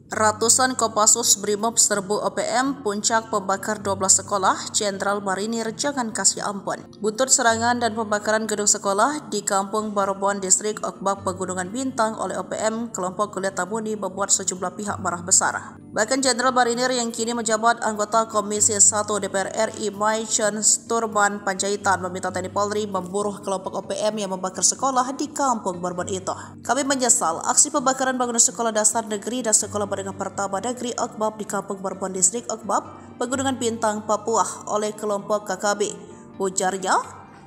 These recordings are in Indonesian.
Ratusan Kopassus Brimob serbu OPM, puncak pembakar 12 sekolah, Jenderal Marinir jangan kasih ampun. Buntut serangan dan pembakaran gedung sekolah di Kampung Barobon, Distrik Okbab, Pegunungan Bintang oleh OPM, kelompok kuliah Tabuni membuat sejumlah pihak marah besar. Bahkan Jenderal Marinir yang kini menjabat anggota Komisi 1 DPR RI, Maichen Sturman Panjaitan, meminta TNI Polri memburu kelompok OPM yang membakar sekolah di Kampung Barobon itu. Kami menyesal aksi pembakaran bangunan sekolah dasar negeri dan sekolah menengah pertama negeri Okbab di Kampung Barobon, Distrik Okbab, Pegunungan Bintang, Papua oleh kelompok KKB, ujarnya,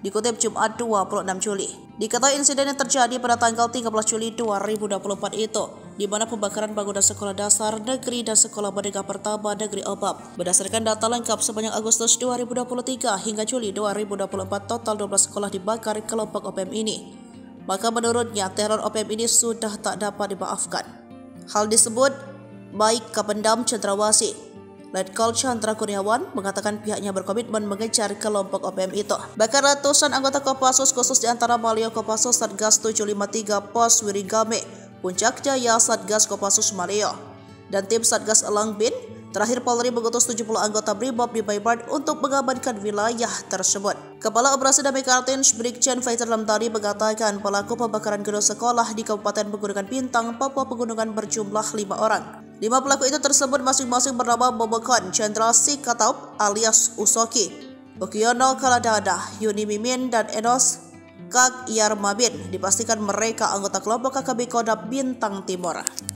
dikutip Jumat 26 Juli. Diketahui insiden yang terjadi pada tanggal 13 Juli 2024 itu, di mana pembakaran bangunan sekolah dasar negeri dan sekolah menengah pertama negeri Okbab. Berdasarkan data lengkap sepanjang Agustus 2023 hingga Juli 2024, total 12 sekolah dibakar kelompok OPM ini. Maka menurutnya teror OPM ini sudah tak dapat dimaafkan. Hal disebut baik Kapendam Cendrawasih, Letkol Chandra Kurniawan, mengatakan pihaknya berkomitmen mengejar kelompok OPM itu. Bahkan ratusan anggota Kopassus khusus di antara Malio Kopassus Satgas 753 Pos Wirigame, Puncak Jaya Satgas Kopassus Malio, dan tim Satgas Elang Bin. Terakhir Polri mengutus 70 anggota Brimob di Baybard untuk mengamankan wilayah tersebut. Kepala Operasi Damai Kartens Brigjen Faisal Lamtari mengatakan pelaku pembakaran gedung sekolah di Kabupaten Pegunungan Bintang, Papua Pegunungan berjumlah 5 orang. 5 pelaku itu tersebut masing-masing bernama Momokon, Jenderal Sikataup alias Usoki, Ukiono Kaladada, Yuni Mimin, dan Enos Kak Yarmabin. Dipastikan mereka anggota kelompok KKB Kodam Bintang Timur.